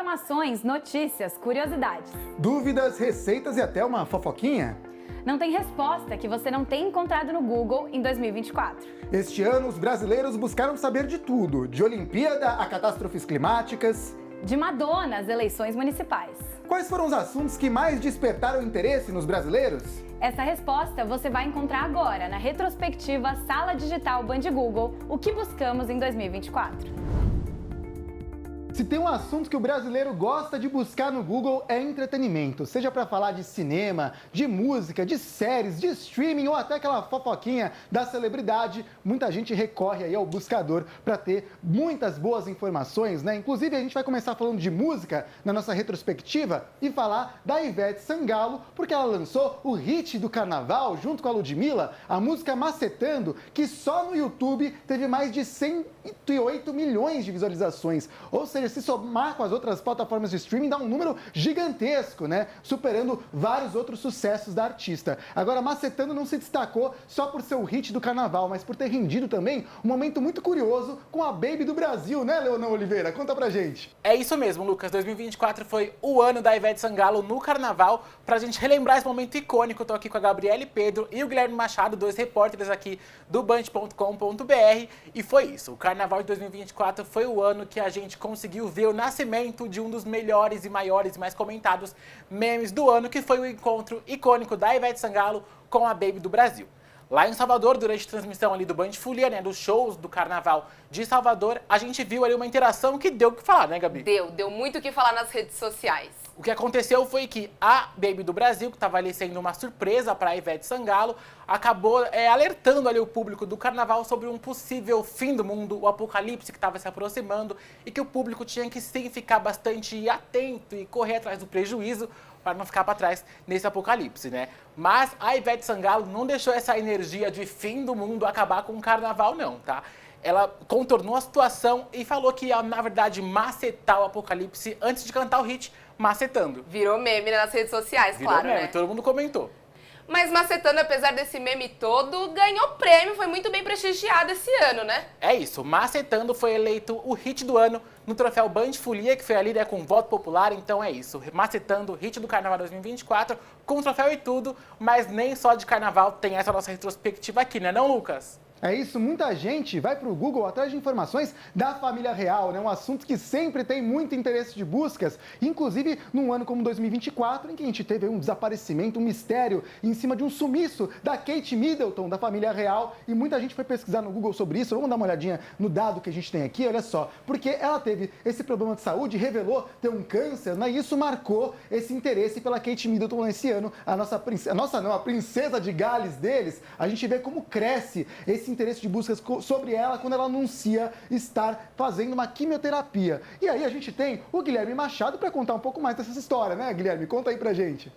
Informações, notícias, curiosidades. Dúvidas, receitas e até uma fofoquinha? Não tem resposta que você não tenha encontrado no Google em 2024. Este ano, os brasileiros buscaram saber de tudo, de Olimpíada a catástrofes climáticas. De Madonna às eleições municipais. Quais foram os assuntos que mais despertaram interesse nos brasileiros? Essa resposta você vai encontrar agora na retrospectiva Sala Digital Band Google, o que buscamos em 2024. Se tem um assunto que o brasileiro gosta de buscar no Google é entretenimento, seja para falar de cinema, de música, de séries, de streaming ou até aquela fofoquinha da celebridade, muita gente recorre aí ao buscador para ter muitas boas informações, né? Inclusive a gente vai começar falando de música na nossa retrospectiva e falar da Ivete Sangalo, porque ela lançou o hit do carnaval junto com a Ludmilla, a música Macetando, que só no YouTube teve mais de 108 milhões de visualizações, ou seja, se somar com as outras plataformas de streaming, dá um número gigantesco, né? Superando vários outros sucessos da artista. Agora, Macetando não se destacou só por ser o hit do carnaval, mas por ter rendido também um momento muito curioso com a Baby do Brasil, né, Leonão Oliveira? Conta pra gente. É isso mesmo, Lucas. 2024 foi o ano da Ivete Sangalo no carnaval. Pra gente relembrar esse momento icônico, eu tô aqui com a Gabriele Pedro e o Guilherme Machado, dois repórteres aqui do Band.com.br. E foi isso. O carnaval de 2024 foi o ano que a gente conseguiu ver o nascimento de um dos melhores e maiores e mais comentados memes do ano, que foi o encontro icônico da Ivete Sangalo com a Baby do Brasil. Lá em Salvador, durante a transmissão ali do Band Folia, né, dos shows do carnaval de Salvador, a gente viu ali uma interação que deu o que falar, né, Gabi? Deu muito o que falar nas redes sociais. O que aconteceu foi que a Baby do Brasil, que estava ali sendo uma surpresa para a Ivete Sangalo, acabou alertando ali o público do carnaval sobre um possível fim do mundo, o apocalipse que estava se aproximando e que o público tinha que sim ficar bastante atento e correr atrás do prejuízo para não ficar para trás nesse apocalipse, né? Mas a Ivete Sangalo não deixou essa energia de fim do mundo acabar com o carnaval, não, tá? Ela contornou a situação e falou que ia, na verdade, macetar o apocalipse antes de cantar o hit Macetando. Virou meme nas redes sociais, Virou claro, meme, né? todo mundo comentou. Mas Macetando, apesar desse meme todo, ganhou prêmio, foi muito bem prestigiado esse ano, né? É isso, Macetando foi eleito o hit do ano no troféu Band Folia, que foi ali, né, com voto popular, então é isso. Macetando, hit do Carnaval 2024, com troféu e tudo, mas nem só de Carnaval tem essa nossa retrospectiva aqui, né não, Lucas? É isso, muita gente vai para o Google atrás de informações da família real, né? Um assunto que sempre tem muito interesse de buscas, inclusive num ano como 2024, em que a gente teve um desaparecimento, um mistério em cima de um sumiço da Kate Middleton, da família real, e muita gente foi pesquisar no Google sobre isso. Vamos dar uma olhadinha no dado que a gente tem aqui, olha só, porque ela teve esse problema de saúde, revelou ter um câncer, né? E isso marcou esse interesse pela Kate Middleton nesse ano. A princesa de Gales deles, a gente vê como cresce esse interesse de buscas sobre ela quando ela anuncia estar fazendo uma quimioterapia. E aí a gente tem o Guilherme Machado para contar um pouco mais dessa história, né, Guilherme? Conta aí pra gente.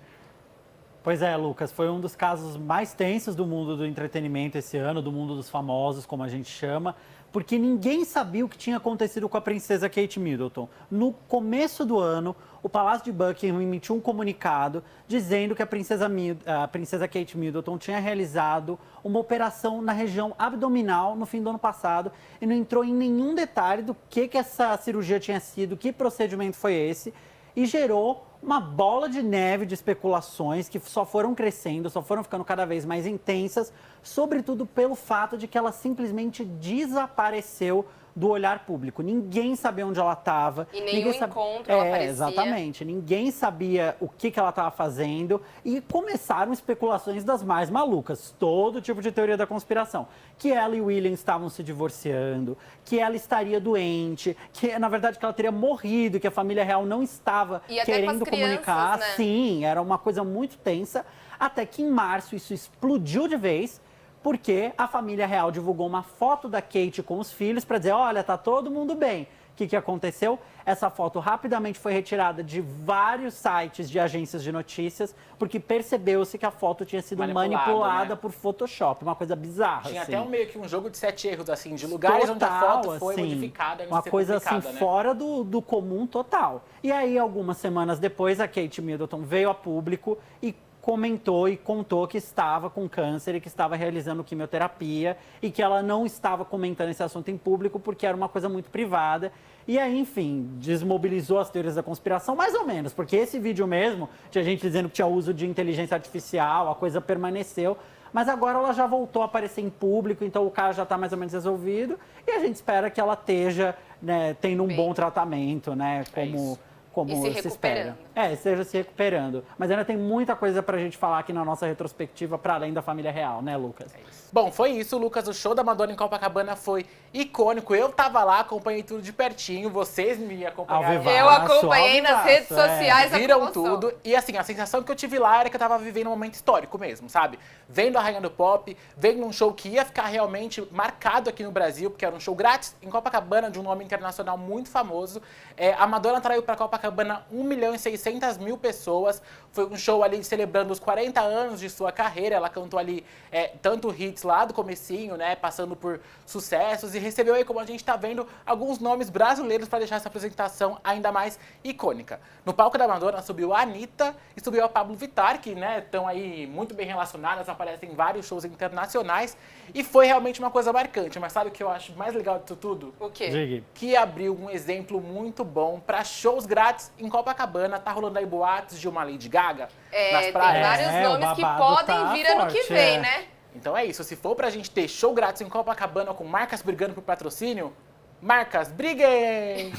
Pois é, Lucas, foi um dos casos mais tensos do mundo do entretenimento esse ano, do mundo dos famosos, como a gente chama, porque ninguém sabia o que tinha acontecido com a princesa Kate Middleton. No começo do ano, o Palácio de Buckingham emitiu um comunicado dizendo que a princesa Kate Middleton tinha realizado uma operação na região abdominal no fim do ano passado e não entrou em nenhum detalhe do que essa cirurgia tinha sido, que procedimento foi esse, e gerou uma bola de neve de especulações que só foram crescendo, só foram ficando cada vez mais intensas, sobretudo pelo fato de que ela simplesmente desapareceu do olhar público. Ninguém sabia onde ela estava. E nenhum encontro ela aparecia. Exatamente. Ninguém sabia o que ela estava fazendo e começaram especulações das mais malucas. Todo tipo de teoria da conspiração. Que ela e o William estavam se divorciando, que ela estaria doente, que na verdade que ela teria morrido, que a família real não estava querendo comunicar. Né? Sim, era uma coisa muito tensa. Até que em março isso explodiu de vez, porque a família real divulgou uma foto da Kate com os filhos para dizer, olha, tá todo mundo bem. O que aconteceu? Essa foto rapidamente foi retirada de vários sites de agências de notícias, porque percebeu-se que a foto tinha sido manipulada, né, por Photoshop, uma coisa bizarra. Tinha assim. até meio que um jogo de 7 erros, assim, de lugares onde a foto foi modificada. Uma coisa assim, né? fora do comum total. E aí, algumas semanas depois, a Kate Middleton veio a público e comentou e contou que estava com câncer e que estava realizando quimioterapia e que ela não estava comentando esse assunto em público porque era uma coisa muito privada. E aí, enfim, desmobilizou as teorias da conspiração, mais ou menos, porque esse vídeo mesmo, tinha gente dizendo que tinha uso de inteligência artificial, a coisa permaneceu. Mas agora ela já voltou a aparecer em público, então o caso já está mais ou menos resolvido. E a gente espera que ela esteja, né, tendo um bom tratamento, né? Como E se se espera. Esteja se recuperando. Mas ainda tem muita coisa pra gente falar aqui na nossa retrospectiva, para além da família real, né, Lucas? Bom, foi isso, Lucas. O show da Madonna em Copacabana foi icônico. Eu tava lá, acompanhei tudo de pertinho. Vocês me acompanharam. Alvivaço, Eu acompanhei nas redes alvivaço, sociais a Viram promoção. tudo. E assim, a sensação que eu tive lá era que eu tava vivendo um momento histórico mesmo, sabe? Vendo a Rainha do Pop, vendo um show que ia ficar realmente marcado aqui no Brasil, porque era um show grátis em Copacabana, de um nome internacional muito famoso. A Madonna atraiu pra Copacabana 1.600.000 pessoas. Foi um show ali celebrando os 40 anos de sua carreira. Ela cantou ali tanto hits lá do comecinho, né? Passando por sucessos. E recebeu aí, como a gente tá vendo, alguns nomes brasileiros para deixar essa apresentação ainda mais icônica. No palco da Madonna subiu a Anitta e subiu a Pablo Vittar, que, né, estão aí muito bem relacionadas, aparecem em vários shows internacionais. E foi realmente uma coisa marcante. Mas sabe o que eu acho mais legal disso tudo? O quê? Diga. Que abriu um exemplo muito bom para shows grátis em Copacabana. Tá rolando aí boatos de uma Lady Gaga nas Tem praias. vários o nomes que babado podem tá vir ano que forte, vem, é. né? Então é isso, se for pra gente ter show grátis em Copacabana com marcas brigando por patrocínio, marcas, briguem!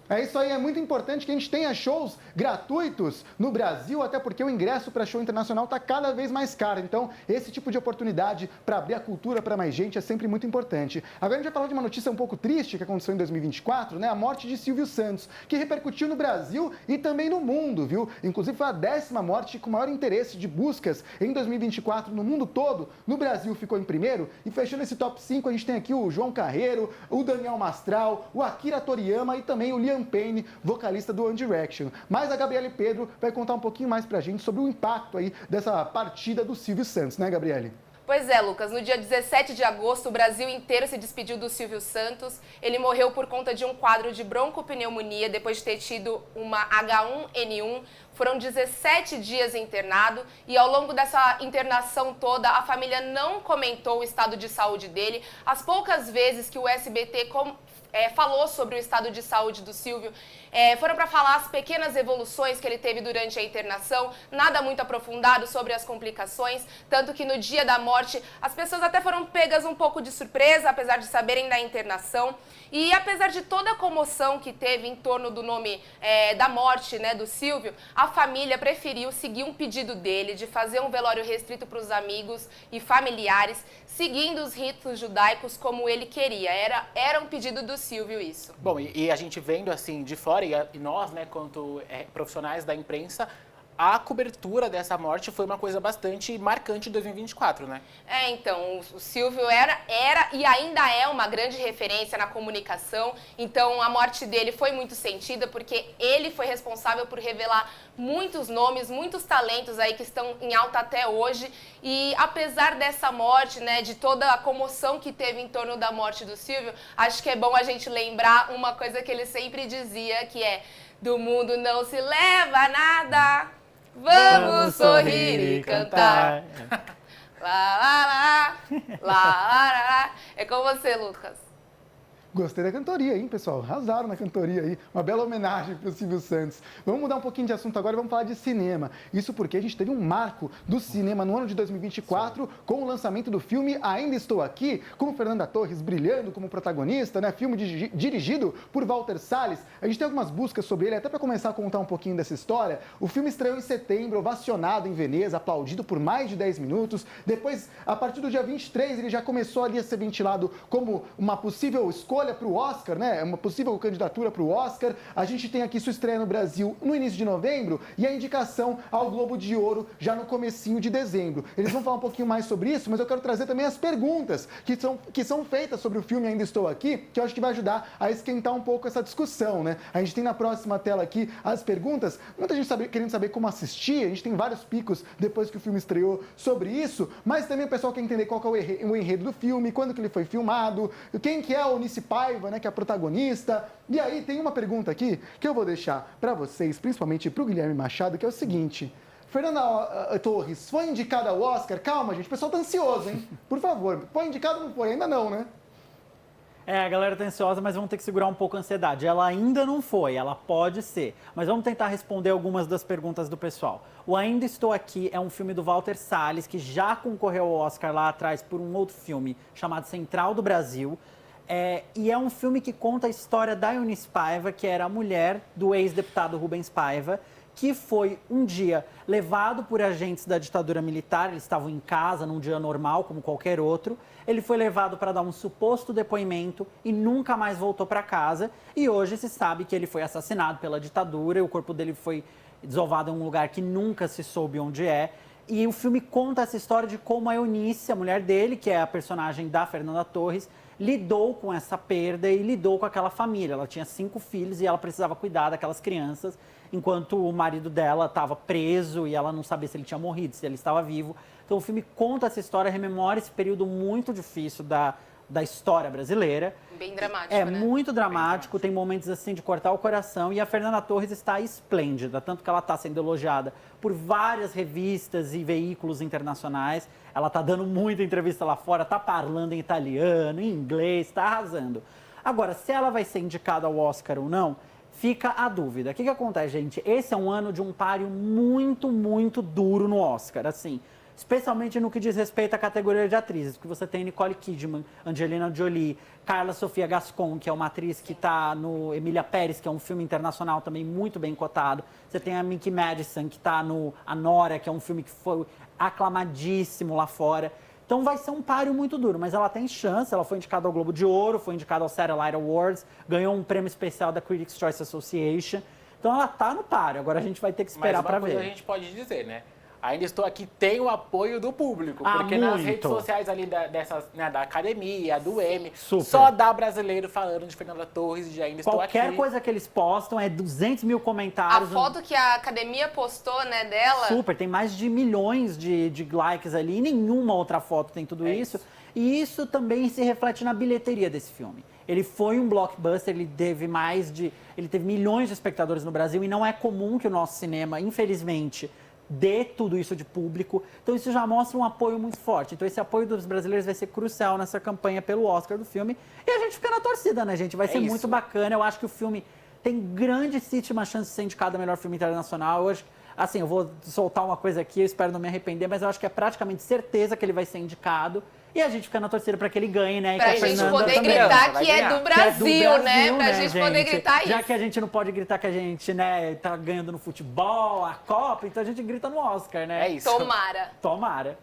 É isso aí, é muito importante que a gente tenha shows gratuitos no Brasil, até porque o ingresso para show internacional está cada vez mais caro. Então, esse tipo de oportunidade para abrir a cultura para mais gente é sempre muito importante. Agora a gente vai falar de uma notícia um pouco triste que aconteceu em 2024, né? A morte de Silvio Santos, que repercutiu no Brasil e também no mundo, viu? Inclusive foi a 10ª morte com maior interesse de buscas em 2024 no mundo todo. No Brasil ficou em primeiro e fechando esse top 5 a gente tem aqui o João Carreiro, o Daniel Mastral, o Akira Toriyama e também o Liam Payne, vocalista do One Direction. Mas a Gabriele Pedro vai contar um pouquinho mais pra gente sobre o impacto aí dessa partida do Silvio Santos, né, Gabriele? Pois é, Lucas. No dia 17 de agosto, o Brasil inteiro se despediu do Silvio Santos. Ele morreu por conta de um quadro de broncopneumonia depois de ter tido uma H1N1. Foram 17 dias internado e ao longo dessa internação toda, a família não comentou o estado de saúde dele. As poucas vezes que o SBT falou sobre o estado de saúde do Silvio, foram para falar as pequenas evoluções que ele teve durante a internação, nada muito aprofundado sobre as complicações, tanto que no dia da morte as pessoas até foram pegas um pouco de surpresa, apesar de saberem da internação. E apesar de toda a comoção que teve em torno do nome da morte, né, do Silvio, a família preferiu seguir um pedido dele de fazer um velório restrito para os amigos e familiares, seguindo os ritos judaicos como ele queria. Era um pedido do Silvio isso. Bom, e a gente vendo assim de fora, e nós, né, quanto profissionais da imprensa, a cobertura dessa morte foi uma coisa bastante marcante em 2024, né? Então, o Silvio era e ainda é uma grande referência na comunicação. Então, a morte dele foi muito sentida porque ele foi responsável por revelar muitos nomes, muitos talentos aí que estão em alta até hoje. E apesar dessa morte, né, de toda a comoção que teve em torno da morte do Silvio, acho que é bom a gente lembrar uma coisa que ele sempre dizia, que é: do mundo não se leva nada. Vamos sorrir e cantar. Lá, lá, lá, lá, lá, lá. É com você, Lucas. Gostei da cantoria, hein, pessoal? Arrasaram na cantoria aí. Uma bela homenagem para o Silvio Santos. Vamos mudar um pouquinho de assunto agora e vamos falar de cinema. Isso porque a gente teve um marco do cinema no ano de 2024 com o lançamento do filme Ainda Estou Aqui, com Fernanda Torres brilhando como protagonista, né? Filme dirigido por Walter Salles. A gente tem algumas buscas sobre ele, até para começar a contar um pouquinho dessa história. O filme estreou em setembro, ovacionado em Veneza, aplaudido por mais de 10 minutos. Depois, a partir do dia 23, ele já começou ali a ser ventilado como uma possível escolha para o Oscar, né? Uma possível candidatura para o Oscar. A gente tem aqui sua estreia no Brasil no início de novembro e a indicação ao Globo de Ouro já no comecinho de dezembro. Eles vão falar um pouquinho mais sobre isso, mas eu quero trazer também as perguntas que são feitas sobre o filme Ainda Estou Aqui, que eu acho que vai ajudar a esquentar um pouco essa discussão, né? A gente tem na próxima tela aqui as perguntas, muita gente querendo saber como assistir, a gente tem vários picos depois que o filme estreou sobre isso, mas também o pessoal quer entender qual que é o enredo do filme, quando que ele foi filmado, quem que é o Onice Paiva, né, que é a protagonista. E aí tem uma pergunta aqui que eu vou deixar para vocês, principalmente para o Guilherme Machado, que é o seguinte: Fernanda Torres, foi indicada ao Oscar? Calma, gente, o pessoal tá ansioso, hein? Por favor, foi indicada ou não foi? Ainda não, né? A galera tá ansiosa, mas vamos ter que segurar um pouco a ansiedade. Ela ainda não foi, ela pode ser. Mas vamos tentar responder algumas das perguntas do pessoal. O Ainda Estou Aqui é um filme do Walter Salles, que já concorreu ao Oscar lá atrás por um outro filme chamado Central do Brasil. E é um filme que conta a história da Eunice Paiva, que era a mulher do ex-deputado Rubens Paiva, que foi um dia levado por agentes da ditadura militar. Eles estavam em casa num dia normal, como qualquer outro. Ele foi levado para dar um suposto depoimento e nunca mais voltou para casa. E hoje se sabe que ele foi assassinado pela ditadura e o corpo dele foi desovado em um lugar que nunca se soube onde é. E o filme conta essa história de como a Eunice, a mulher dele, que é a personagem da Fernanda Torres, lidou com essa perda e lidou com aquela família. Ela tinha 5 filhos e ela precisava cuidar daquelas crianças, enquanto o marido dela estava preso e ela não sabia se ele tinha morrido, se ele estava vivo. Então o filme conta essa história, rememora esse período muito difícil da história brasileira. Bem dramático, É né? muito dramático, tem momentos assim de cortar o coração e a Fernanda Torres está esplêndida, tanto que ela está sendo elogiada por várias revistas e veículos internacionais. Ela está dando muita entrevista lá fora, está falando em italiano, em inglês, está arrasando. Agora, se ela vai ser indicada ao Oscar ou não, fica a dúvida. O que acontece, gente? Esse é um ano de um páreo muito, muito duro no Oscar, assim. Especialmente no que diz respeito à categoria de atrizes, porque você tem Nicole Kidman, Angelina Jolie, Carla Sofia Gascon, que é uma atriz que está no Emília Pérez, que é um filme internacional também muito bem cotado. Você tem a Mickey Madison, que está no A Nora, que é um filme que foi aclamadíssimo lá fora. Então vai ser um páreo muito duro, mas ela tem chance. Ela foi indicada ao Globo de Ouro, foi indicada ao Satellite Awards, ganhou um prêmio especial da Critics' Choice Association. Então ela está no páreo, agora a gente vai ter que esperar para ver. Mas uma coisa a gente pode dizer, né? Ainda Estou Aqui tem o apoio do público, porque muito. nas redes sociais ali da academia, do M, Super. só dá brasileiro falando de Fernanda Torres e de Ainda Estou Aqui. Qualquer coisa que eles postam é 200 mil A comentários. foto que a academia postou, né, dela... Super, tem mais de milhões de likes ali e nenhuma outra foto tem tudo isso. E isso também se reflete na bilheteria desse filme. Ele foi um blockbuster, ele teve milhões de espectadores no Brasil e não é comum que o nosso cinema, infelizmente, dê tudo isso de público. Então isso já mostra um apoio muito forte. Então esse apoio dos brasileiros vai ser crucial nessa campanha pelo Oscar do filme. E a gente fica na torcida, né, gente? Vai ser muito bacana. Eu acho que o filme tem grandíssima chance de ser indicado a melhor filme internacional. Hoje, assim, eu vou soltar uma coisa aqui, eu espero não me arrepender, mas eu acho que é praticamente certeza que ele vai ser indicado. E a gente fica na torcida para que ele ganhe, né? E Pra que a gente Fernanda poder também. gritar Vai que é ganhar. do Brasil, né? Pra né, gente poder gritar isso. Já que a gente não pode gritar que a gente, né, tá ganhando no futebol, a Copa, então a gente grita no Oscar, né? É isso. Tomara. Tomara.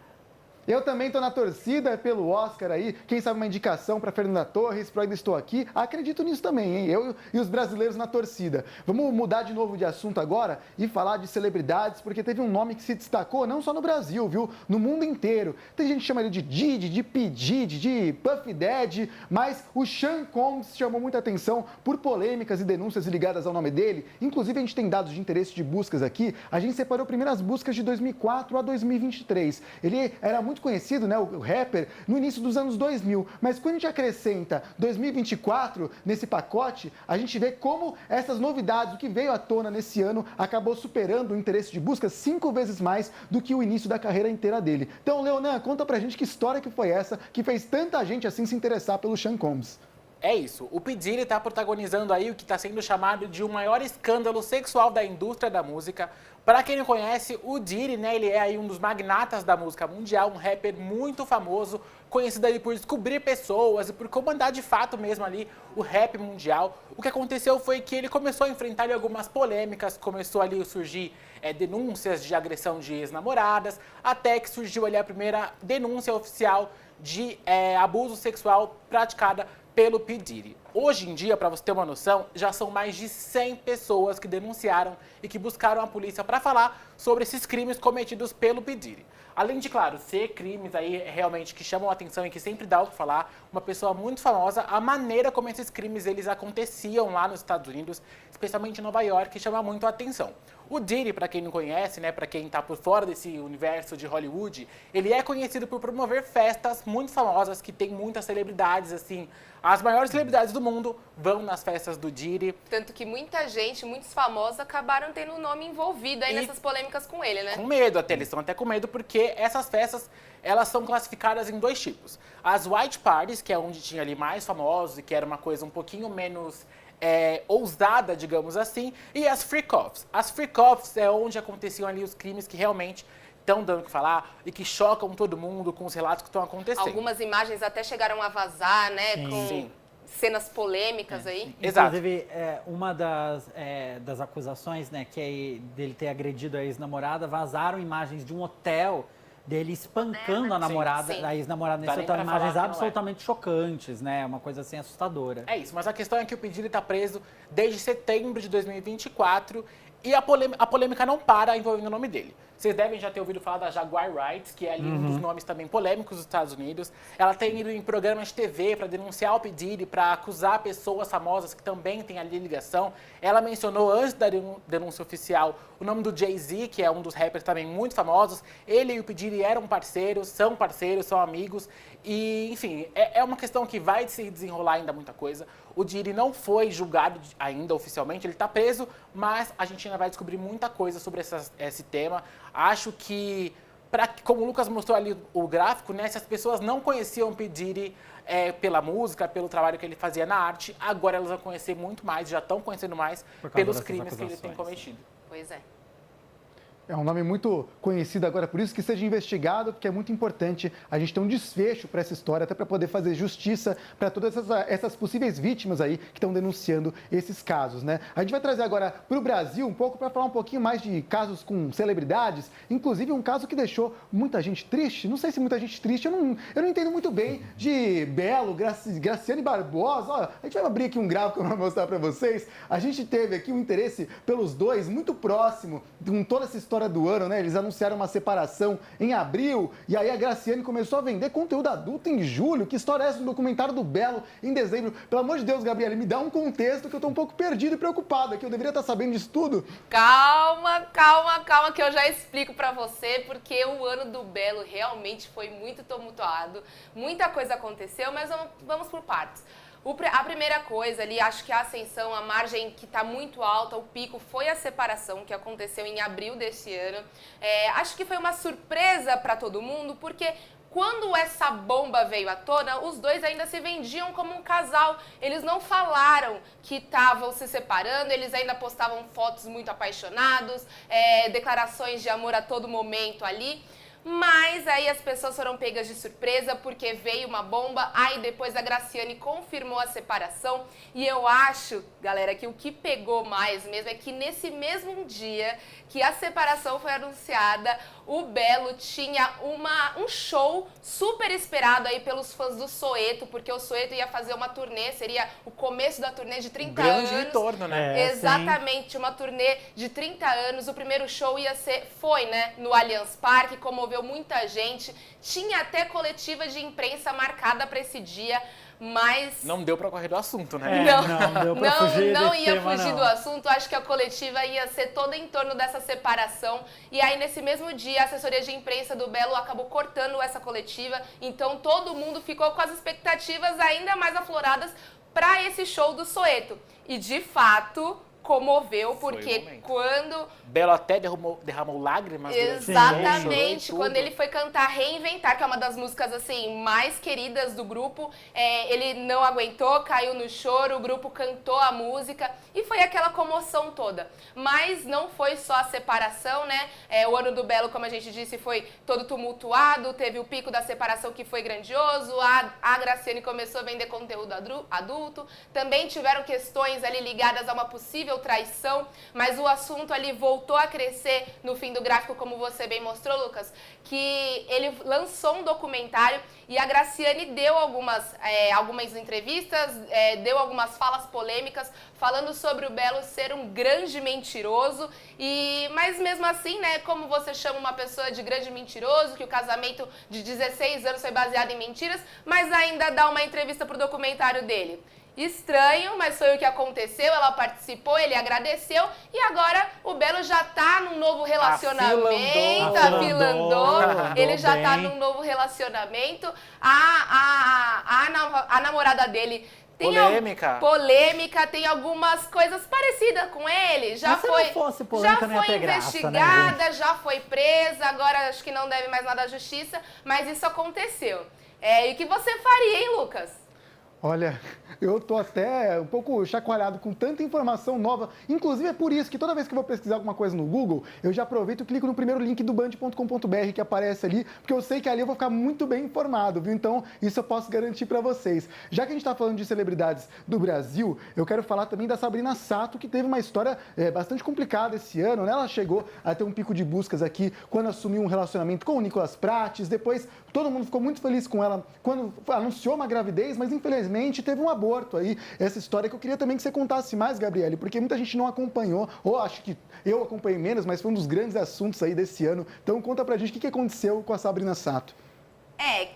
Eu também tô na torcida pelo Oscar aí. Quem sabe uma indicação para Fernanda Torres, pro Ainda Estou Aqui. Acredito nisso também, hein? Eu e os brasileiros na torcida. Vamos mudar de novo de assunto agora e falar de celebridades, porque teve um nome que se destacou não só no Brasil, viu? No mundo inteiro. Tem gente que chama ele de Didi, de P. Diddy, de Puff Daddy, mas o Sean Combs chamou muita atenção por polêmicas e denúncias ligadas ao nome dele. Inclusive, a gente tem dados de interesse de buscas aqui. A gente separou primeiras buscas de 2004 a 2023. Ele era muito conhecido, né, o rapper, no início dos anos 2000. Mas quando a gente acrescenta 2024 nesse pacote, a gente vê como essas novidades, o que veio à tona nesse ano, acabou superando o interesse de busca 5 vezes mais do que o início da carreira inteira dele. Então, Leonan, conta pra gente que história que foi essa que fez tanta gente assim se interessar pelo Sean Combs. É isso, o P. Diddy está protagonizando aí o que está sendo chamado de o maior escândalo sexual da indústria da música. Para quem não conhece, o Diddy, né, ele é aí um dos magnatas da música mundial, um rapper muito famoso, conhecido aí por descobrir pessoas e por comandar de fato mesmo ali o rap mundial. O que aconteceu foi que ele começou a enfrentar ali algumas polêmicas, começou ali a surgir denúncias de agressão de ex-namoradas, até que surgiu ali a primeira denúncia oficial de abuso sexual praticada pelo P. Diddy. Hoje em dia, para você ter uma noção, já são mais de 100 pessoas que denunciaram e que buscaram a polícia para falar sobre esses crimes cometidos pelo P. Diddy. Além de, claro, ser crimes aí realmente que chamam a atenção e que sempre dá o que falar, uma pessoa muito famosa, a maneira como esses crimes eles aconteciam lá nos Estados Unidos, especialmente em Nova York, chama muito a atenção. O Diddy, para quem não conhece, né, para quem está por fora desse universo de Hollywood, ele é conhecido por promover festas muito famosas que tem muitas celebridades, assim, as maiores celebridades do mundo vão nas festas do Diddy. Tanto que muita gente, muitos famosos, acabaram tendo o nome envolvido aí nessas polêmicas com ele, né? Com medo até, eles estão até com medo porque essas festas, elas são classificadas em 2 tipos. As White Parties, que é onde tinha ali mais famosos e que era uma coisa um pouquinho menos ousada, digamos assim, e as Freak-Offs. As Freak-Offs é onde aconteciam ali os crimes que realmente estão dando o que falar e que chocam todo mundo com os relatos que estão acontecendo. Algumas imagens até chegaram a vazar, né? Sim. Com Sim. cenas polêmicas aí. Exato. Inclusive, uma das acusações, né, que é dele ter agredido a ex-namorada, vazaram imagens de um hotel dele espancando a namorada, sim. a ex-namorada Dá nesse nem hotel, pra imagens falar que não é. absolutamente chocantes, né, uma coisa assim assustadora. É isso, mas a questão é que o Diddy está preso desde setembro de 2024 e a polêmica não para envolvendo o nome dele. Vocês devem já ter ouvido falar da Jaguar Wright, que é ali um dos nomes também polêmicos dos Estados Unidos. Ela tem ido em programas de TV para denunciar o P. Diddy, para acusar pessoas famosas que também têm ali ligação. Ela mencionou antes da denúncia oficial o nome do Jay-Z, que é um dos rappers também muito famosos. Ele e o P. Diddy eram parceiros, são amigos. E, enfim, é uma questão que vai se desenrolar ainda muita coisa. O Diddy não foi julgado ainda oficialmente, ele está preso, mas a gente ainda vai descobrir muita coisa sobre esse tema. Acho que, como o Lucas mostrou ali o gráfico, né, se as pessoas não conheciam o P. Diddy pela música, pelo trabalho que ele fazia na arte, agora elas vão conhecer muito mais, já estão conhecendo mais pelos crimes que ele tem cometido. Pois é. É um nome muito conhecido agora, por isso que seja investigado, porque é muito importante a gente ter um desfecho para essa história, até para poder fazer justiça para todas essas possíveis vítimas aí que estão denunciando esses casos, né? A gente vai trazer agora para o Brasil um pouco para falar um pouquinho mais de casos com celebridades, inclusive um caso que deixou muita gente triste, não sei se muita gente triste, eu não entendo muito bem, de Belo, Graciane Barbosa. Ó, a gente vai abrir aqui um gráfico para mostrar para vocês. A gente teve aqui um interesse pelos dois muito próximo, com toda essa história do ano, né? Eles anunciaram uma separação em abril e aí a Graciane começou a vender conteúdo adulto em julho. Que história é essa? Um documentário do Belo em dezembro. Pelo amor de Deus, Gabriele, me dá um contexto que eu tô um pouco perdido e preocupado aqui. Eu deveria estar sabendo disso tudo. Calma, que eu já explico pra você, porque o ano do Belo realmente foi muito tumultuado. Muita coisa aconteceu, mas vamos por partes. A primeira coisa ali, acho que a ascensão, a margem que está muito alta, o pico, foi a separação que aconteceu em abril desse ano. Acho que foi uma surpresa para todo mundo, porque quando essa bomba veio à tona, os dois ainda se vendiam como um casal. Eles não falaram que estavam se separando, eles ainda postavam fotos muito apaixonados, declarações de amor a todo momento ali. Mas aí as pessoas foram pegas de surpresa porque veio uma bomba, aí depois a Graciane confirmou a separação. E eu acho, galera, que o que pegou mais mesmo é que nesse mesmo dia que a separação foi anunciada, o Belo tinha um show super esperado aí pelos fãs do Soeto, porque o Soeto ia fazer uma turnê, seria o começo da turnê de 30 anos. Grande retorno, né? Exatamente, sim. Uma turnê de 30 anos. O primeiro show foi, né, no Allianz Parque, comoveu muita gente. Tinha até coletiva de imprensa marcada para esse dia, mas não deu para correr do assunto, né? Não ia fugir do assunto. Acho que a coletiva ia ser toda em torno dessa separação. E aí, nesse mesmo dia, a assessoria de imprensa do Belo acabou cortando essa coletiva. Então, todo mundo ficou com as expectativas ainda mais afloradas para esse show do Soeto. E, de fato, comoveu, porque quando... Belo até derramou lágrimas. Exatamente, quando ele foi cantar Reinventar, que é uma das músicas assim mais queridas do grupo, ele não aguentou, caiu no choro, o grupo cantou a música e foi aquela comoção toda. Mas não foi só a separação, né? O ano do Belo, como a gente disse, foi todo tumultuado, teve o pico da separação que foi grandioso, a Graciane começou a vender conteúdo adulto, também tiveram questões ali ligadas a uma possível possível traição, mas o assunto ali voltou a crescer no fim do gráfico, como você bem mostrou, Lucas, que ele lançou um documentário e a Graciane deu algumas entrevistas, deu algumas falas polêmicas, falando sobre o Belo ser um grande mentiroso, mas mesmo assim, né, como você chama uma pessoa de grande mentiroso, que o casamento de 16 anos foi baseado em mentiras, mas ainda dá uma entrevista pro documentário dele. Estranho, mas foi o que aconteceu, ela participou, ele agradeceu e agora o Belo já tá num novo relacionamento, afilandou, ele já tá num novo relacionamento, a namorada dele tem polêmica, tem algumas coisas parecidas com ele, já foi investigada, já foi presa, agora acho que não deve mais nada à justiça, mas isso aconteceu. E o que você faria, hein, Lucas? Olha, eu tô até um pouco chacoalhado com tanta informação nova. Inclusive, é por isso que toda vez que eu vou pesquisar alguma coisa no Google, eu já aproveito e clico no primeiro link do band.com.br que aparece ali, porque eu sei que ali eu vou ficar muito bem informado, viu? Então, isso eu posso garantir para vocês. Já que a gente tá falando de celebridades do Brasil, eu quero falar também da Sabrina Sato, que teve uma história bastante complicada esse ano, né? Ela chegou a ter um pico de buscas aqui quando assumiu um relacionamento com o Nicolas Prates. Depois, todo mundo ficou muito feliz com ela quando anunciou uma gravidez, mas infelizmente teve um aborto aí. Essa história que eu queria também que você contasse mais, Gabriele, porque muita gente não acompanhou, ou acho que eu acompanhei menos, mas foi um dos grandes assuntos aí desse ano. Então conta pra gente o que aconteceu com a Sabrina Sato.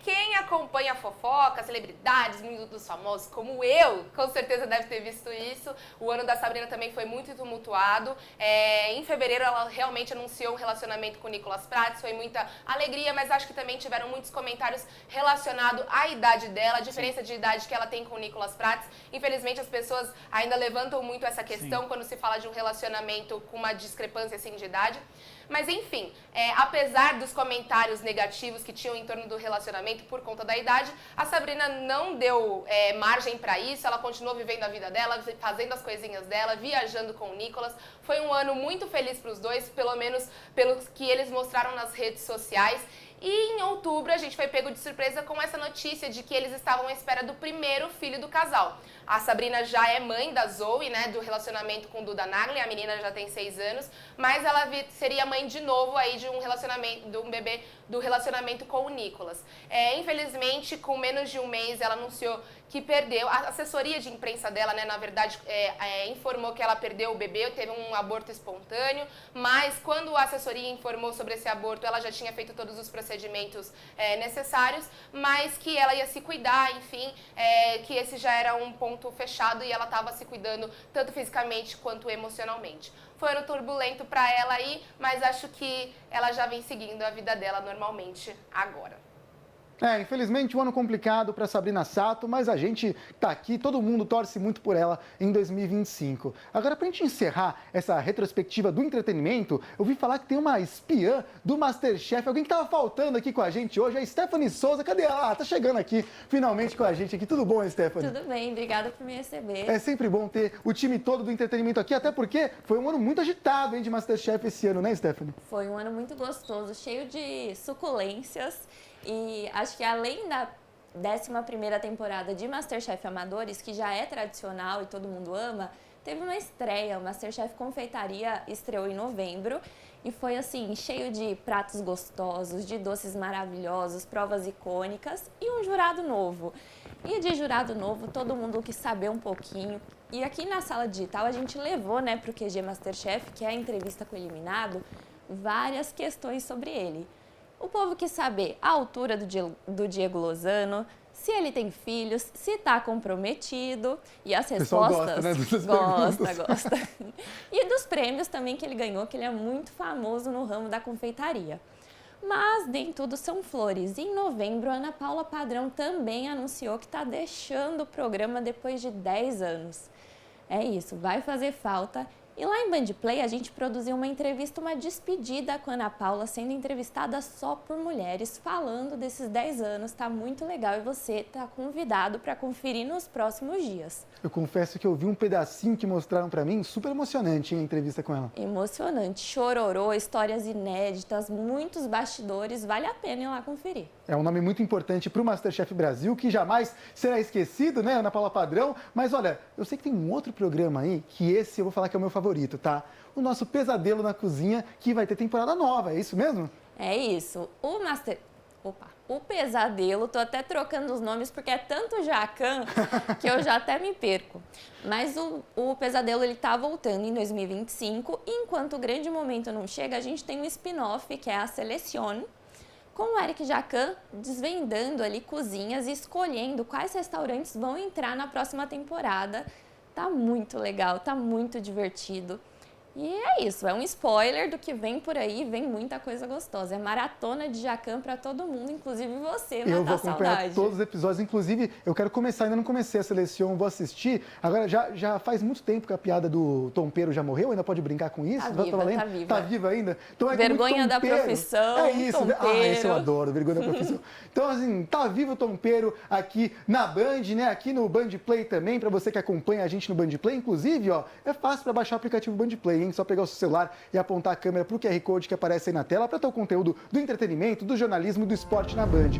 Quem acompanha a fofoca, celebridades, mundo dos famosos, como eu, com certeza deve ter visto isso. O ano da Sabrina também foi muito tumultuado. Em fevereiro, ela realmente anunciou um relacionamento com o Nicolas Prates, foi muita alegria, mas acho que também tiveram muitos comentários relacionados à idade dela, a diferença de idade que ela tem com o Nicolas Prates. Infelizmente, as pessoas ainda levantam muito essa questão quando se fala de um relacionamento com uma discrepância assim de idade. Mas enfim, apesar dos comentários negativos que tinham em torno do relacionamento por conta da idade, a Sabrina não deu margem para isso, ela continuou vivendo a vida dela, fazendo as coisinhas dela, viajando com o Nicolas. Foi um ano muito feliz para os dois, pelo menos pelo que eles mostraram nas redes sociais. E em outubro a gente foi pego de surpresa com essa notícia de que eles estavam à espera do primeiro filho do casal. A Sabrina já é mãe da Zoe, né, do relacionamento com o Duda Nagli, a menina já tem 6 anos, mas ela seria mãe de novo aí de um relacionamento, de um bebê do relacionamento com o Nicolas. Infelizmente, com menos de um mês, ela anunciou que perdeu, a assessoria de imprensa dela, né, na verdade, informou que ela perdeu o bebê, teve um aborto espontâneo, mas quando a assessoria informou sobre esse aborto, ela já tinha feito todos os procedimentos necessários, mas que ela ia se cuidar, enfim, que esse já era um ponto fechado e ela estava se cuidando tanto fisicamente quanto emocionalmente. Foi um ano turbulento para ela aí, mas acho que ela já vem seguindo a vida dela normalmente agora. Infelizmente um ano complicado para Sabrina Sato, mas a gente tá aqui, todo mundo torce muito por ela em 2025. Agora, pra gente encerrar essa retrospectiva do entretenimento, eu ouvi falar que tem uma espiã do MasterChef, alguém que tava faltando aqui com a gente hoje, a Stephanie Souza. Cadê ela? Tá chegando aqui, finalmente com a gente aqui. Tudo bom, Stephanie? Tudo bem, obrigada por me receber. É sempre bom ter o time todo do entretenimento aqui, até porque foi um ano muito agitado, hein, de MasterChef esse ano, né, Stephanie? Foi um ano muito gostoso, cheio de suculências. E acho que além da 11ª temporada de MasterChef Amadores, que já é tradicional e todo mundo ama, teve uma estreia. O MasterChef Confeitaria estreou em novembro e foi assim, cheio de pratos gostosos, de doces maravilhosos, provas icônicas e um jurado novo. E de jurado novo, todo mundo quis saber um pouquinho. E aqui na Sala Digital a gente levou, né, pro QG MasterChef, que é a entrevista com o eliminado, várias questões sobre ele. O povo quis saber a altura do Diego Lozano, se ele tem filhos, se está comprometido. E as respostas... Gosta, né, gosta. E dos prêmios também que ele ganhou, que ele é muito famoso no ramo da confeitaria. Mas nem tudo são flores. Em novembro, Ana Paula Padrão também anunciou que está deixando o programa depois de 10 anos. É isso, vai fazer falta. E lá em Band Play, a gente produziu uma entrevista, uma despedida com a Ana Paula, sendo entrevistada só por mulheres, falando desses 10 anos. Tá muito legal e você tá convidado para conferir nos próximos dias. Eu confesso que eu vi um pedacinho que mostraram para mim, super emocionante, hein, a entrevista com ela. Emocionante, chororô, histórias inéditas, muitos bastidores, vale a pena ir lá conferir. É um nome muito importante para o MasterChef Brasil, que jamais será esquecido, né, Ana Paula Padrão? Mas olha, eu sei que tem um outro programa aí, que esse eu vou falar que é o meu favorito, tá? O nosso Pesadelo na Cozinha, que vai ter temporada nova, é isso mesmo? É isso. O Pesadelo, tô até trocando os nomes porque é tanto Jacquin que eu já até me perco. Mas o Pesadelo, ele tá voltando em 2025 e enquanto o grande momento não chega, a gente tem um spin-off que é a Selezione, com o Eric Jacquin desvendando ali cozinhas e escolhendo quais restaurantes vão entrar na próxima temporada. Tá muito legal, tá muito divertido. E é isso, é um spoiler do que vem por aí, vem muita coisa gostosa. É maratona de Jacquin pra todo mundo, inclusive você, Eu vou matar a acompanhar saudade. todos os episódios, inclusive eu quero começar, ainda não comecei a Selezione, vou assistir. Agora, já faz muito tempo que a piada do tompeiro já morreu, ainda pode brincar com isso? Tá viva, tá viva. Tá viva ainda? Então, Vergonha da tompeiro. profissão, É isso, tompeiro. esse eu adoro, vergonha da profissão. Então, assim, tá vivo o tompeiro aqui na Band, né? Aqui no Band Play também, pra você que acompanha a gente no Band Play. Inclusive, ó, é fácil pra baixar o aplicativo Band Play, hein? Só pegar o seu celular e apontar a câmera pro QR Code que aparece aí na tela para ter o conteúdo do entretenimento, do jornalismo e do esporte na Band.